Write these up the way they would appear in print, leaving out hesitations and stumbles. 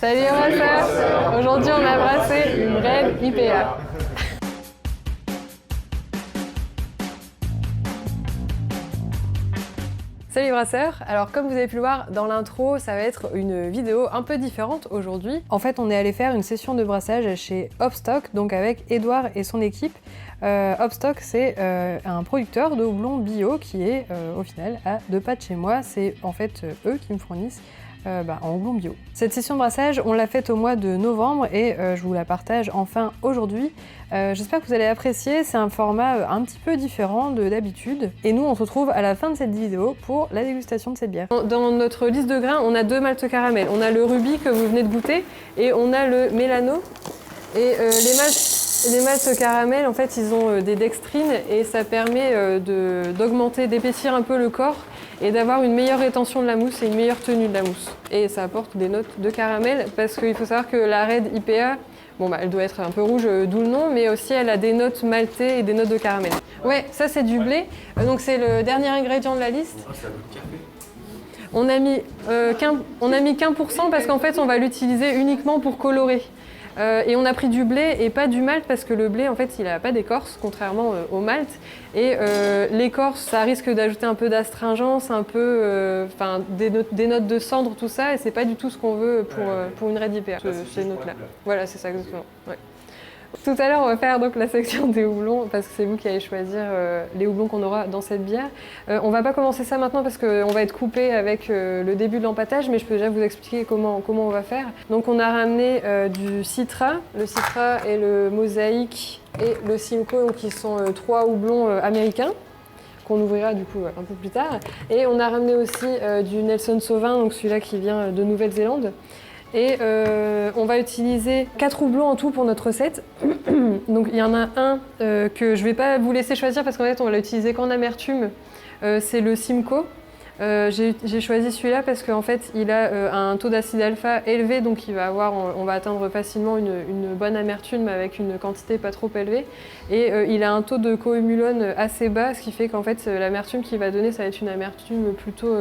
Salut les brasseurs. Aujourd'hui on a brassé une Red IPA. Salut les brasseurs. Alors comme vous avez pu le voir dans l'intro, ça va être une vidéo un peu différente aujourd'hui. En fait on est allé faire une session de brassage chez Hopstock, donc avec Edouard et son équipe. Hopstock c'est un producteur de houblon bio qui est au final à 2 pas de chez moi. C'est en fait eux qui me fournissent en houblon bio. Cette session de brassage, on l'a faite au mois de novembre et je vous la partage enfin aujourd'hui. J'espère que vous allez apprécier, c'est un format un petit peu différent de d'habitude. Et nous, on se retrouve à la fin de cette vidéo pour la dégustation de cette bière. Dans notre liste de grains, on a 2 maltes caramel. On a le Ruby que vous venez de goûter et on a le Mélano. Et les maltes caramel, en fait, ils ont des dextrines et ça permet d'augmenter, d'épaissir un peu le corps et d'avoir une meilleure rétention de la mousse et une meilleure tenue de la mousse. Et ça apporte des notes de caramel parce qu'il faut savoir que la Red IPA, elle doit être un peu rouge, d'où le nom, mais aussi elle a des notes maltées et des notes de caramel. Ouais, ça c'est du blé, donc c'est le dernier ingrédient de la liste. On a mis qu'un % parce qu'en fait on va l'utiliser uniquement pour colorer. Et on a pris du blé et pas du malt parce que le blé en fait il n'a pas d'écorce contrairement au malt et l'écorce ça risque d'ajouter un peu d'astringence, un peu des notes de cendre, tout ça, et c'est pas du tout ce qu'on veut pour une Red IPA, ces notes là. Voilà, c'est ça exactement. Ouais. Tout à l'heure, on va faire donc la section des houblons parce que c'est vous qui allez choisir les houblons qu'on aura dans cette bière. On va pas commencer ça maintenant parce qu'on va être coupé avec le début de l'empâtage, mais je peux déjà vous expliquer comment on va faire. Donc on a ramené du Citra, le Citra et le Mosaïque et le Simcoe, qui sont 3 houblons américains qu'on ouvrira du coup un peu plus tard. Et on a ramené aussi du Nelson Sauvin, donc celui-là qui vient de Nouvelle-Zélande. Et on va utiliser 4 houblons en tout pour notre recette. Donc il y en a un que je ne vais pas vous laisser choisir parce qu'en fait on va l'utiliser qu'en amertume. C'est le Simcoe. J'ai choisi celui-là parce qu'en fait il a un taux d'acide alpha élevé, donc on va atteindre facilement une bonne amertume avec une quantité pas trop élevée. Et il a un taux de coémulone assez bas, ce qui fait qu'en fait l'amertume qu'il va donner, ça va être une amertume plutôt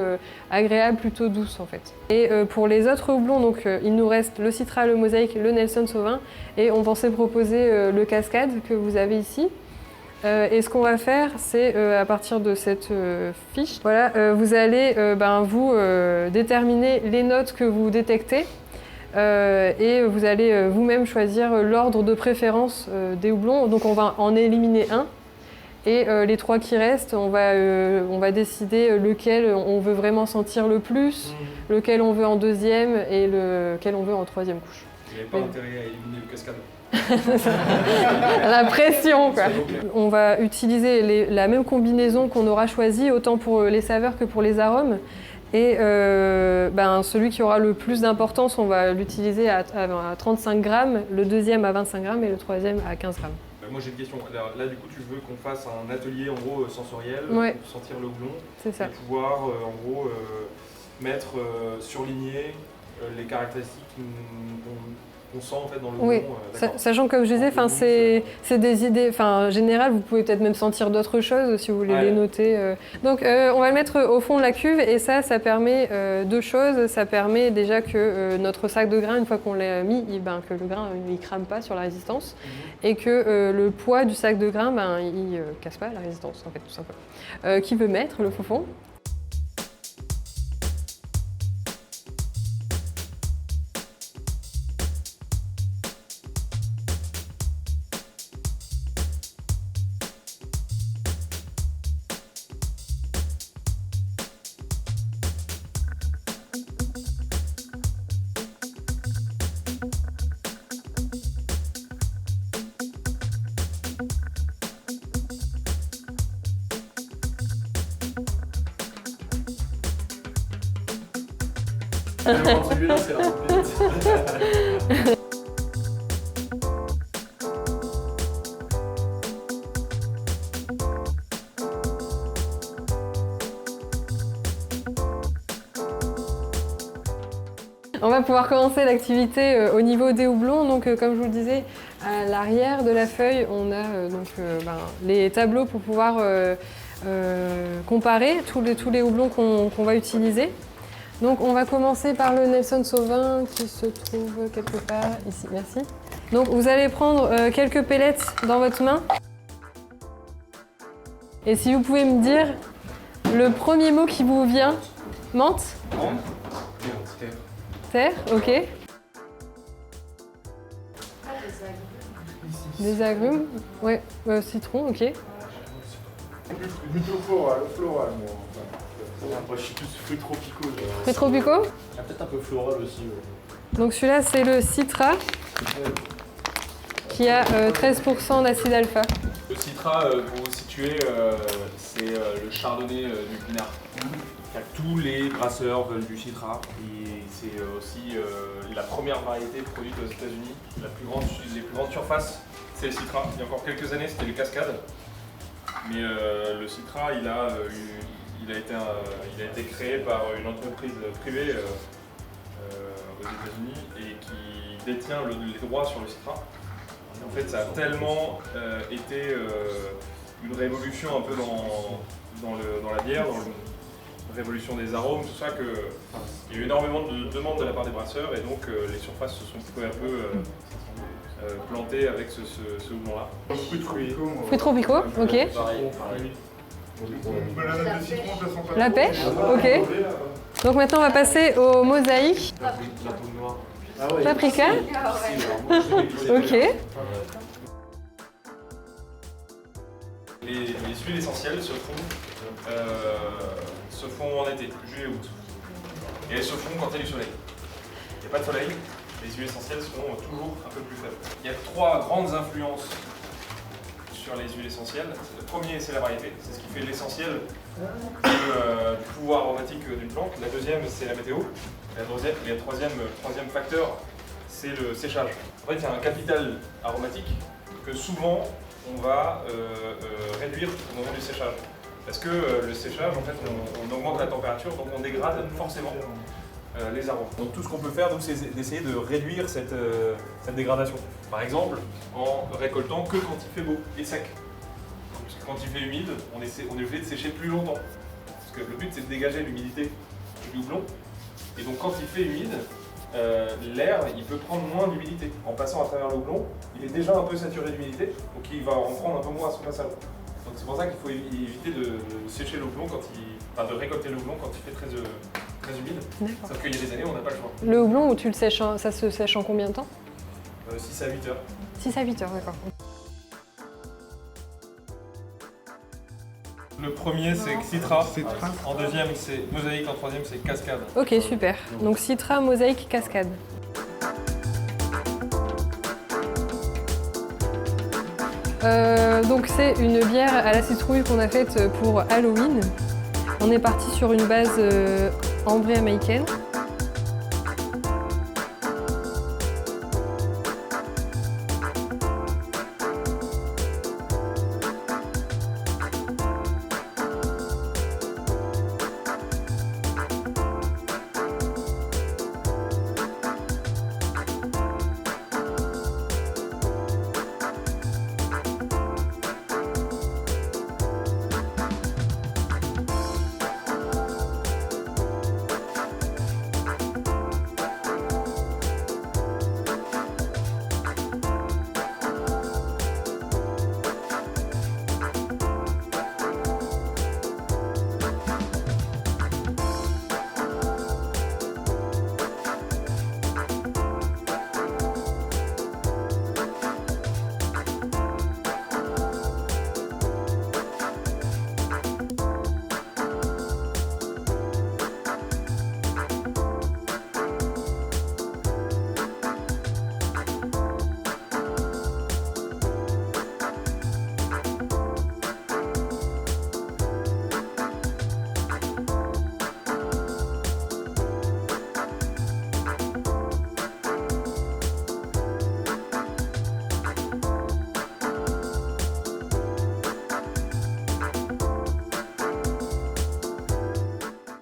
agréable, plutôt douce en fait. Et pour les autres houblons, donc il nous reste le Citra, le Mosaïque, le Nelson Sauvin, et on pensait proposer le Cascade que vous avez ici. Et ce qu'on va faire, c'est à partir de cette fiche, vous allez déterminer les notes que vous détectez et vous allez vous-même choisir l'ordre de préférence des houblons. Donc on va en éliminer un et les 3 qui restent, on va décider lequel on veut vraiment sentir le plus, lequel on veut en deuxième et lequel on veut en 3e couche. Il n'y avait pas intérêt à éliminer le Cascade. La pression quoi. On va utiliser la même combinaison qu'on aura choisie, autant pour les saveurs que pour les arômes. Et celui qui aura le plus d'importance, on va l'utiliser à 35 grammes, le deuxième à 25 grammes et le troisième à 15 grammes. Moi j'ai une question. Là du coup tu veux qu'on fasse un atelier en gros sensoriel, ouais, pour sentir le houblon, c'est ça. Et pouvoir en gros surligner les caractéristiques qu'on sent en fait dans le houblon. Oui, sachant comme je disais, c'est des idées. En général, vous pouvez peut-être même sentir d'autres choses si vous voulez les noter. Donc, on va le mettre au fond de la cuve et ça permet 2 choses. Ça permet déjà que notre sac de grains, une fois qu'on l'a mis, que le grain il crame pas sur la résistance et que le poids du sac de grains, il casse pas la résistance en fait, tout simplement. Qui veut mettre le faux fond? On va pouvoir commencer l'activité au niveau des houblons. Donc, comme je vous le disais, à l'arrière de la feuille, on a les tableaux pour pouvoir comparer tous les houblons qu'on va utiliser. Donc on va commencer par le Nelson Sauvin qui se trouve quelque part ici, merci. Donc vous allez prendre quelques pellettes dans votre main. Et si vous pouvez me dire le premier mot qui vous vient. Menthe. Terre, ok. Des agrumes, ouais, citron, ok. Plutôt floral, moi. Moi, je suis plus fruits tropicaux. Fruits tropicaux. Il y a peut-être un peu floral aussi. Ouais. Donc celui-là, c'est le Citra, qui a 13% d'acide alpha. Le Citra, pour vous situer, c'est le chardonnay du pinard. Tous les brasseurs veulent du Citra. Et c'est aussi la première variété produite aux États-Unis. Les plus grandes surfaces, c'est le Citra. Il y a encore quelques années, c'était le Cascade. Mais le Citra, il a été créé par une entreprise privée aux États-Unis et qui détient les droits sur le Citra. En fait, ça a tellement été une révolution un peu dans la bière, dans la révolution des arômes, tout ça, qu'il y a eu énormément de demandes de la part des brasseurs et donc les surfaces se sont peu à peu plantées avec ce houblon-là. Fruits tropicaux, ok. La pêche, ok. Donc maintenant on va passer au mosaïque. Paprika. Ok. Les huiles essentielles se font en été, juillet et août. Et elles se font quand il y a du soleil. Il n'y a pas de soleil, les huiles essentielles seront toujours un peu plus faibles. Il y a 3 grandes influences sur les huiles essentielles. Le premier, c'est la variété, c'est ce qui fait l'essentiel du pouvoir aromatique d'une plante. La deuxième, c'est la météo. Et le troisième facteur, c'est le séchage. En fait, il y a un capital aromatique que souvent on va réduire au moment du séchage. Parce que le séchage, en fait, on augmente la température, donc on dégrade forcément les arômes. Donc tout ce qu'on peut faire, c'est d'essayer de réduire cette dégradation. Par exemple, en récoltant que quand il fait beau et sec. Parce que quand il fait humide, on est obligé de sécher plus longtemps. Parce que le but, c'est de dégager l'humidité du houblon. Et donc quand il fait humide, l'air il peut prendre moins d'humidité. En passant à travers le houblon, il est déjà un peu saturé d'humidité, donc il va en prendre un peu moins à son passage. Donc c'est pour ça qu'il faut éviter de sécher le houblon de récolter le houblon quand il fait très humide. Sauf qu'il y a des années où on n'a pas le choix. Le houblon, où tu le sèches, ça se sèche en combien de temps? 6 à 8 heures. 6 à 8 heures, d'accord. Le premier c'est Citra, en deuxième c'est Mosaïque, en troisième c'est Cascade. Ok, super. Donc Citra, Mosaïque, Cascade. Donc c'est une bière à la citrouille qu'on a faite pour Halloween. On est parti sur une base ambrée jamaïcaine.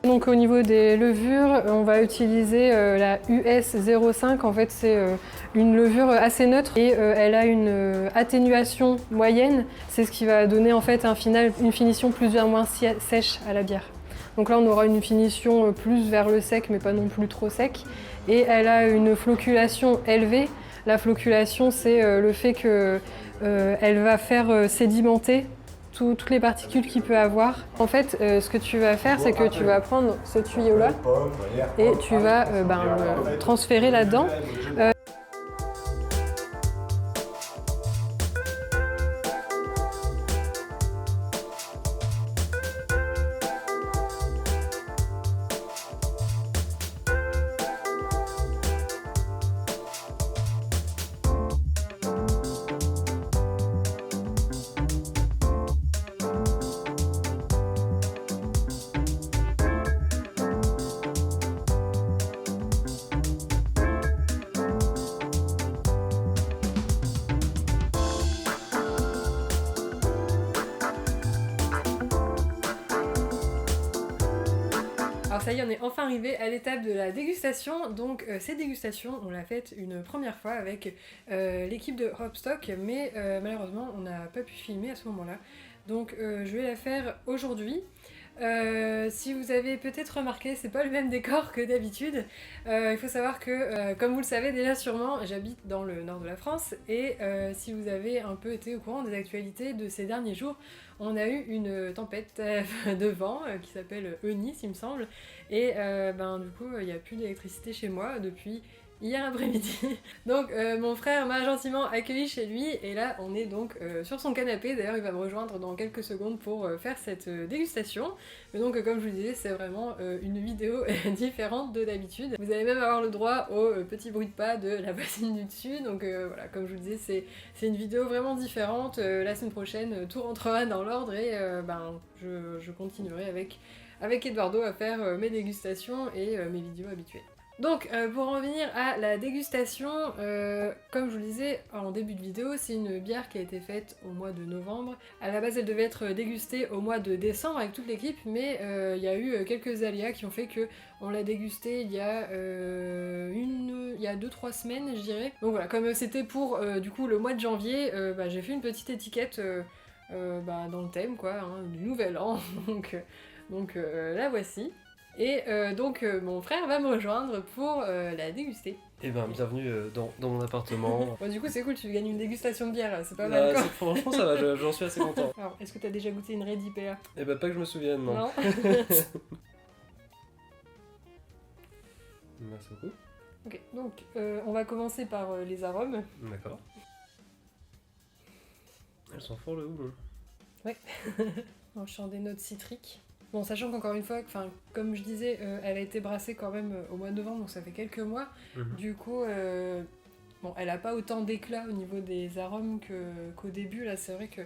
Donc au niveau des levures, on va utiliser la US05. En fait, c'est une levure assez neutre et elle a une atténuation moyenne. C'est ce qui va donner en fait une finition plus ou moins sèche à la bière. Donc là on aura une finition plus vers le sec mais pas non plus trop sec. Et elle a une floculation élevée. La floculation c'est le fait que elle va faire sédimenter toutes les particules qu'il peut avoir. En fait, ce que tu vas faire, c'est que tu vas prendre ce tuyau-là et tu vas transférer là-dedans. Alors ça y est, on est enfin arrivé à l'étape de la dégustation. Donc cette dégustation, on l'a faite une première fois avec l'équipe de Hopstock, mais malheureusement, on n'a pas pu filmer à ce moment-là. Donc je vais la faire aujourd'hui. Si vous avez peut-être remarqué, c'est pas le même décor que d'habitude. Il faut savoir que, comme vous le savez déjà sûrement, j'habite dans le nord de la France et si vous avez un peu été au courant des actualités de ces derniers jours, on a eu une tempête de vent qui s'appelle Eunice, il me semble, et du coup, il n'y a plus d'électricité chez moi depuis hier après-midi. Donc mon frère m'a gentiment accueilli chez lui et là on est donc sur son canapé. D'ailleurs il va me rejoindre dans quelques secondes pour faire cette dégustation. Mais donc comme je vous le disais, c'est vraiment une vidéo différente de d'habitude. Vous allez même avoir le droit au petit bruit de pas de la bassine du dessus. Donc voilà, comme je vous le disais, c'est une vidéo vraiment différente. La semaine prochaine tout rentrera dans l'ordre et je continuerai avec Eduardo à faire mes dégustations et mes vidéos habituelles. Donc pour en venir à la dégustation, comme je vous le disais en début de vidéo, c'est une bière qui a été faite au mois de novembre. À la base elle devait être dégustée au mois de décembre avec toute l'équipe, mais il y a eu quelques aléas qui ont fait que on l'a dégustée il y a 2-3 semaines je dirais. Donc voilà, comme c'était pour du coup le mois de janvier, j'ai fait une petite étiquette dans le thème quoi, hein, du nouvel an, donc la voici. Et donc mon frère va me rejoindre pour la déguster. Eh ben bienvenue dans mon appartement. Bon, du coup c'est cool, tu gagnes une dégustation de bière, c'est pas mal quoi. Franchement ça va, j'en suis assez content. Alors est-ce que t'as déjà goûté une Red IPA? Eh ben pas que je me souvienne, non. Non. Merci beaucoup. Ok, donc on va commencer par les arômes. D'accord. Elles sont fort le houblon. Ouais. Je sens des notes citriques. Bon, sachant qu'encore une fois, comme je disais, elle a été brassée quand même au mois de novembre, donc ça fait quelques mois. Du coup, elle a pas autant d'éclat au niveau des arômes qu'au début. Là, c'est vrai que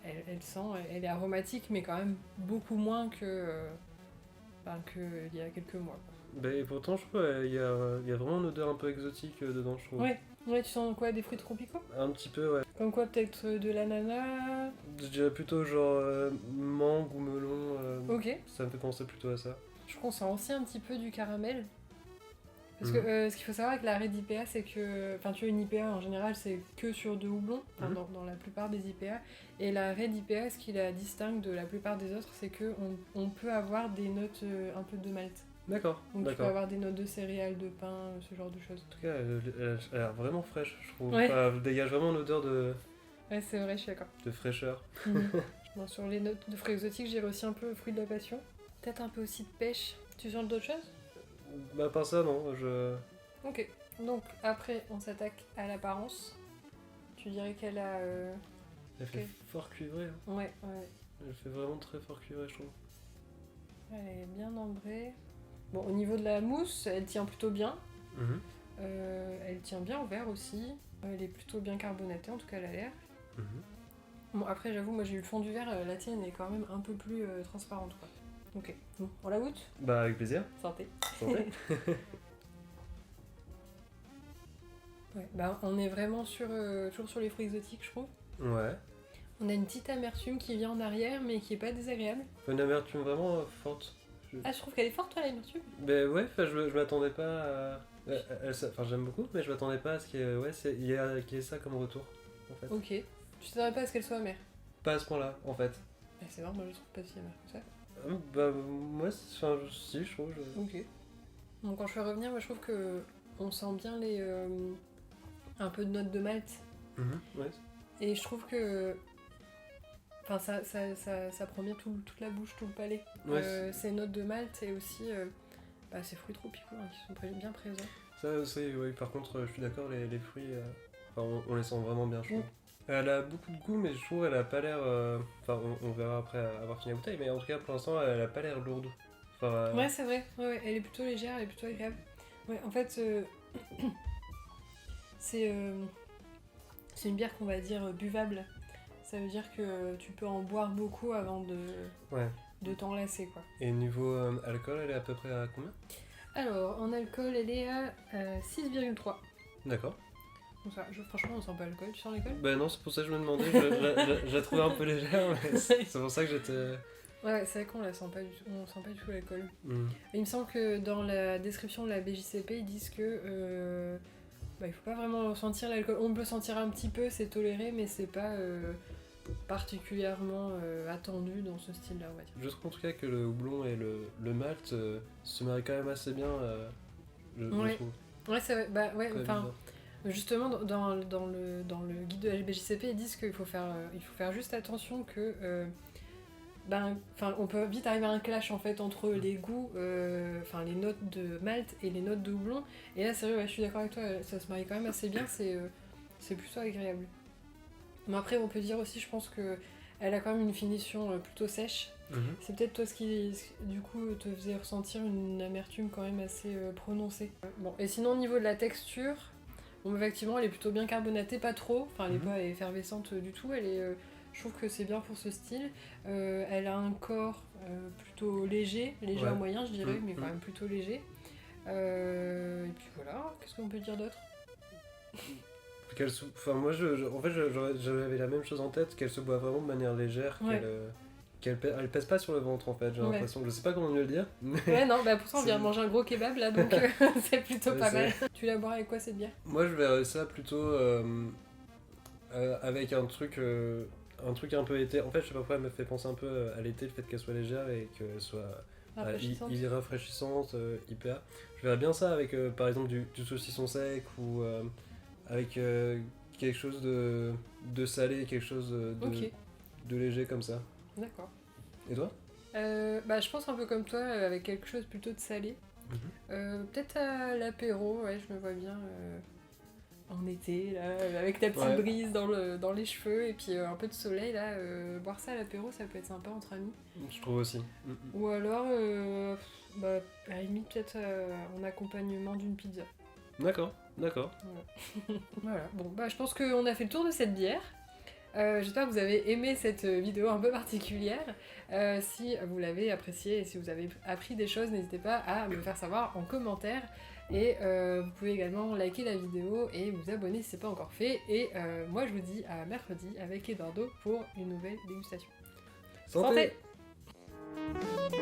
elle est aromatique, mais quand même beaucoup moins que il y a quelques mois. Et pourtant, je trouve il y a vraiment une odeur un peu exotique dedans, je trouve. Ouais, tu sens quoi, des fruits tropicaux? Un petit peu, ouais. Comme quoi, peut-être de l'ananas? Je dirais plutôt genre mangue ou melon. Ok. Ça me fait penser plutôt à ça. Je trouve qu'on sent aussi un petit peu du caramel. Parce que ce qu'il faut savoir avec la Red IPA, c'est que... Enfin, tu vois, une IPA en général, c'est que sur de houblon, dans la plupart des IPA. Et la Red IPA, ce qui la distingue de la plupart des autres, c'est qu'on peut avoir des notes un peu de malt. D'accord. Donc tu peux avoir des notes de céréales, de pain, ce genre de choses. En tout cas, elle a l'air vraiment fraîche, je trouve. Ouais. Elle dégage vraiment une odeur de... Ouais, c'est vrai, je suis d'accord. De fraîcheur. Bon, sur les notes de fruits exotiques, j'ai aussi un peu fruit de la passion. Peut-être un peu aussi de pêche. Tu sens d'autres choses? Bah, par ça, non. Ok. Donc, après, on s'attaque à l'apparence. Tu dirais qu'elle a... Elle fait fort cuivré. Hein. Ouais. Elle fait vraiment très fort cuivré, je trouve. Elle est bien ambrée. Bon, au niveau de la mousse, elle tient plutôt bien. Elle tient bien au verre aussi. Elle est plutôt bien carbonatée, en tout cas elle a l'air. Bon, après j'avoue, moi j'ai eu le fond du verre, la tienne est quand même un peu plus transparente quoi. Ok, bon, on la goûte? Bah avec plaisir. Santé. Santé. Ouais, on est vraiment toujours sur les fruits exotiques je trouve. Ouais. On a une petite amertume qui vient en arrière mais qui est pas désagréable. Une amertume vraiment forte. Ah, je trouve qu'elle est forte, toi, l'amertume? Ben ouais, je m'attendais pas à... Enfin, j'aime beaucoup, mais je m'attendais pas à ce qu'il y ait ça comme retour, en fait. Ok. Tu t'attendais pas à ce qu'elle soit amère? Pas à ce point-là, en fait. C'est vrai, moi je trouve pas si amère que ça. Bah, moi, enfin, si, je trouve. Ok. Donc quand je fais revenir, moi je trouve que on sent bien les un peu de notes de malt. Ouais. Et je trouve que enfin ça prend bien toute la bouche, tout le palais. Ouais, ces notes de malt et aussi ces fruits tropicaux hein, qui sont bien présents. ça, c'est, oui, par contre, je suis d'accord, les fruits, enfin, on les sent vraiment bien, je trouve. Elle a beaucoup de goût, mais je trouve qu'elle a pas l'air. Enfin, on verra après avoir fini la bouteille, mais en tout cas, pour l'instant, elle a pas l'air lourde. Enfin, Ouais, c'est vrai, ouais, elle est plutôt légère, elle est plutôt agréable. Ouais, en fait, c'est une bière qu'on va dire buvable. Ça veut dire que tu peux en boire beaucoup avant ouais. de t'en lasser, quoi. Et niveau alcool, elle est à peu près à combien? Alors, en alcool, elle est à 6,3. D'accord. Donc ça, franchement, on sent pas l'alcool. Tu sens l'alcool? Bah non, c'est pour ça que je me demandais, je la trouvais un peu légère, mais c'est pour ça que j'étais... Ouais, c'est vrai qu'on la sent pas du tout, on sent pas du tout l'alcool. Mm. Il me semble que dans la description de la BJCP, ils disent que il faut pas vraiment sentir l'alcool. On peut sentir un petit peu, c'est toléré, mais c'est pas particulièrement attendu dans ce style-là, on va dire. Je trouve en tout cas que le houblon et le malt se marient quand même assez bien, je trouve. Ouais, c'est vrai. Bah ouais, Très enfin, bizarre. justement, dans le guide de la BJCP, ils disent qu'il faut faire juste attention que on peut vite arriver à un clash en fait entre les goûts, les notes de malt et les notes de houblon. Et là, c'est vrai, ouais, je suis d'accord avec toi, ça se marie quand même assez bien, c'est plutôt agréable. Mais après, on peut dire aussi, je pense que elle a quand même une finition plutôt sèche. C'est peut-être toi ce qui, du coup, te faisait ressentir une amertume quand même assez prononcée. Bon, et sinon, au niveau de la texture, bon, effectivement, elle est plutôt bien carbonatée, pas trop. Enfin, elle est pas effervescente du tout. Elle est, je trouve que c'est bien pour ce style. Elle a un corps plutôt léger Ouais. moyen, je dirais, mais quand même plutôt léger. Et puis voilà, qu'est-ce qu'on peut dire d'autre? Enfin, moi, en fait, j'avais la même chose en tête, qu'elle se boit vraiment de manière légère, Ouais. elle pèse pas sur le ventre en fait, j'ai l'impression. Je sais pas comment mieux le dire. Mais... Ouais, non, bah pourtant on vient de manger un gros kebab là, donc c'est plutôt Ouais, pas mal. Tu la bois avec quoi cette bière? Moi, je verrais ça plutôt avec un truc un peu été. En fait, je sais pas pourquoi elle me fait penser un peu à l'été, le fait qu'elle soit légère et qu'elle soit Rafraîchissante. rafraîchissante, IPA. Je verrais bien ça avec par exemple du saucisson sec ou avec quelque chose de salé, quelque chose Ok, de léger comme ça. d'accord. Et toi? Je pense un peu comme toi, avec quelque chose plutôt de salé. Peut-être à l'apéro, ouais, je me vois bien en été, là, avec ta petite brise dans les cheveux et puis un peu de soleil, là, boire ça à l'apéro, ça peut être sympa entre amis. Je trouve aussi. Ou alors, à la limite, peut-être en accompagnement d'une pizza. D'accord. Voilà, bon, je pense qu'on a fait le tour de cette bière. J'espère que vous avez aimé cette vidéo un peu particulière. Si vous l'avez appréciée et si vous avez appris des choses, n'hésitez pas à me le faire savoir en commentaire. Et vous pouvez également liker la vidéo et vous abonner si ce n'est pas encore fait. Et moi je vous dis à mercredi avec Eduardo pour une nouvelle dégustation. Santé. Santé.